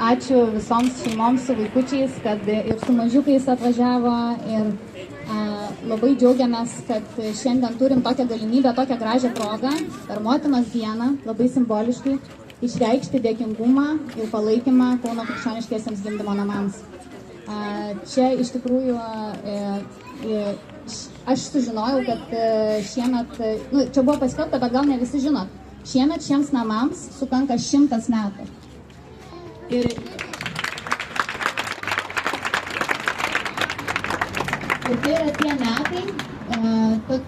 Ačiū visoms šeimoms su vaikučiais, kad ir su mažiukais atvažiavo ir labai džiaugiamės, kad šiandien turim tokią galimybę, tokią gražią progą per Motinos dieną, labai simboliškai, išreikšti dėkingumą ir palaikymą Kauno krikščioniškiesiems gimdymo namams. Čia iš tikrųjų aš sužinojau, kad šiemet, čia buvo paskelbta, bet gal ne visi žinot, šiemet šiems namams sukanka 100 metų. Ir tai yra tie metai,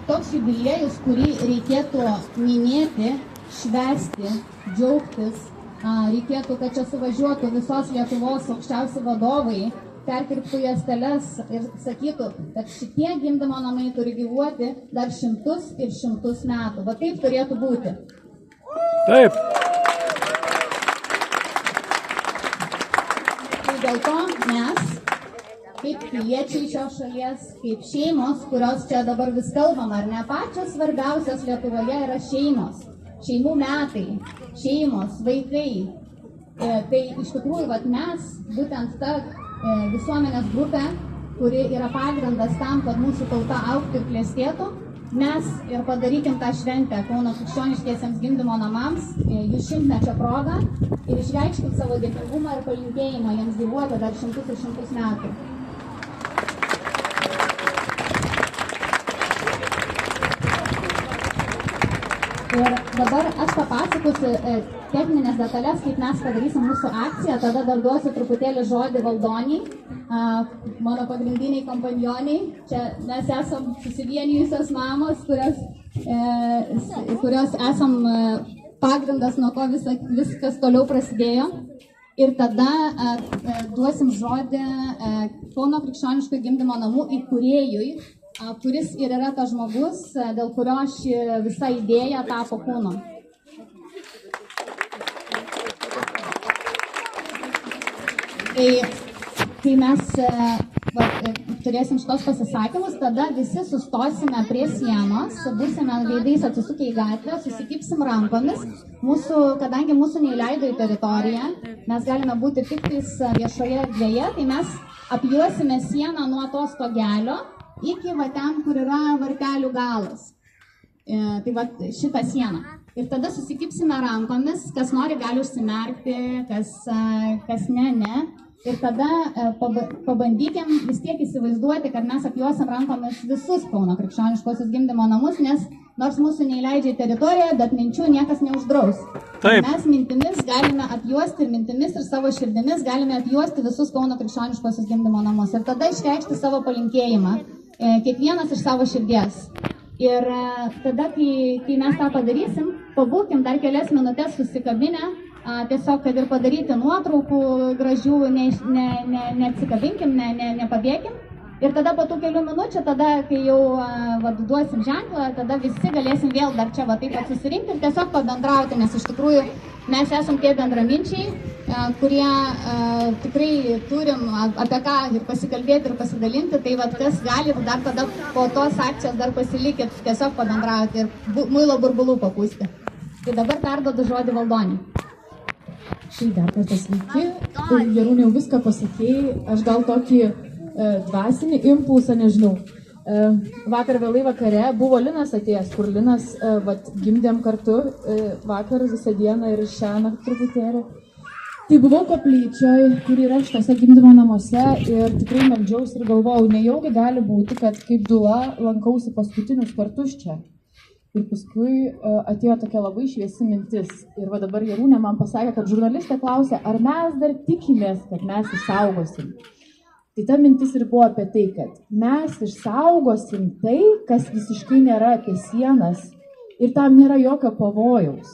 toks jubiliejus, kurį reikėtų minėti, švęsti, džiaugtis, reikėtų, kad čia suvažiuotų visos Lietuvos aukščiausi vadovai, perkirptų juosteles ir sakytų, kad šitie gimdymo namai turi gyvuoti dar 100 ir 100 metų. Va taip turėtų būti. Taip. Tai dėl to mes, kaip piliečiai šios šalies, kaip šeimos, kurios čia dabar vis kalbam, ar ne, pačios svarbiausios Lietuvoje yra šeimos, šeimų metai, šeimos, vaikai. Tai iš tikrųjų, mes, būtent ta visuomenės grupė, kuri yra pagrindas tam, kad mūsų tauta augtų ir klestėtų, mes ir padarykim tą šventę Kauno krikščioniškiesiems gimdymo namams, jų 100-mečio progą ir išreikškim savo dėkingumą ir palinkėjimą jiems gyvuoti dar 100 ir 100 metų. Ir dabar aš papasakosiu techninės detalės, kaip mes padarysim mūsų akciją, tada dar duosiu truputėlį žodį Valdoniai, mano pagrindiniai kompanioniai. Čia mes esam susivienijusios mamos, kurios esam pagrindas, nuo ko viskas toliau prasidėjo. Ir tada duosim žodį Kauno krikščioniškų gimdymo namų įkūrėjui, kuris ir yra tas žmogus, dėl kurio ši visa idėja tapo kūnu. Kai mes turėsim šitos pasisakymus, tada visi sustosime prie sienos, būsime veidais atsisukę į gatvę, susikipsim rankomis. Kadangi mūsų neįleido į teritoriją, mes galime būti tik viešoje erdvėje, tai mes apjuosime sieną nuo to stogelio iki ten, kur yra vartelių galas. Tai šitą sieną. Ir tada susikipsime rankomis, kas nori gali užsimerkti, kas ne. Ir tada pabandykim vis tiek įsivaizduoti, kad mes apjuosim rankomis visus Kauno krikščioniškosius gimdymo namus, nes nors mūsų neįleidžia į teritoriją, bet minčių niekas neuždraus. Taip. Mes mintimis galime apjuosti ir mintimis ir savo širdimis galime apjuosti visus Kauno krikščioniškosius gimdymo namus. Ir tada išreikšti savo palinkėjimą, kiekvienas iš savo širdies. Ir tada, kai mes tą padarysim, pabūkim dar kelias minutės susikabinę, tiesiog, kad ir padaryti nuotraukų gražių, neatsikabinkim, nepabėkim. Ir tada po tų kelių minučių, tada, kai jau duosim ženklą, tada visi galėsim vėl dar čia taip pat susirinkti ir tiesiog pabendrauti, nes iš tikrųjų mes esam tie bendraminčiai, kurie tikrai turim apie ką ir pasikalbėti ir pasidalinti, tai kas gali dar tada po tos akcijos dar pasilikit, tiesiog pabendrauti ir muilo burbulų papūsti. Tai dabar perduodu žodį Valdoniai. Tai dar kartą sveiki, Jarūnė jau viską pasakėjai, aš gal tokį dvasinį impulsą, nežinau. Vakar vėlai vakare buvo Linas atėjęs, kur Linas gimdėm kartu vakar visą dieną ir šiąnakt truputėlį. Tai buvau koplyčioj, kur yra šitose gimdymo namuose ir tikrai meldžiausi ir galvojau, nejaugi gali būti, kad kaip dula lankausi paskutinius kartus čia. Ir paskui atėjo tokia labai šviesi mintis. Ir dabar Jarūnė man pasakė, kad žurnalistė klausė, ar mes dar tikimės, kad mes išsaugosim. Tai ta mintis ir buvo apie tai, kad mes išsaugosim tai, kas visiškai nėra apie sienas ir tam nėra jokio pavojaus.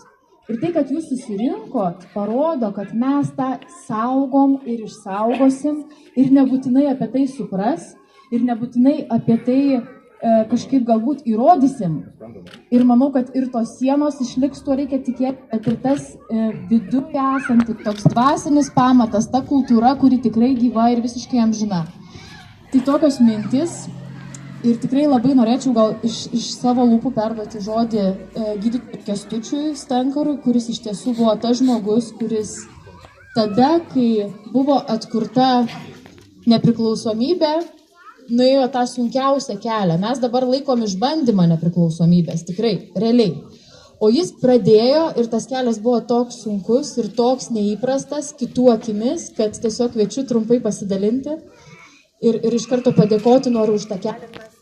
Ir tai, kad jūs susirinkot, parodo, kad mes tą saugom ir išsaugosim ir nebūtinai apie tai supras ir nebūtinai apie tai kažkaip galbūt įrodysim. Ir manau, kad ir tos sienos išliks, tuo reikia tikėti, bet ir tas viduje esanti toks dvasinis pamatas, ta kultūra, kuri tikrai gyva ir visiškai amžina. Tai tokios mintis ir tikrai labai norėčiau gal iš savo lūpų perduoti žodį gydytojui Kęstučiui Stankarui, kuris iš tiesų buvo tas žmogus, kuris tada, kai buvo atkurta nepriklausomybė, nuėjo tą sunkiausią kelią. Mes dabar laikom išbandymą nepriklausomybės, tikrai, realiai. O jis pradėjo ir tas kelias buvo toks sunkus ir toks neįprastas kitų akimis, kad tiesiog kviečiu trumpai pasidalinti ir iš karto padėkoti noriu už tą kelią.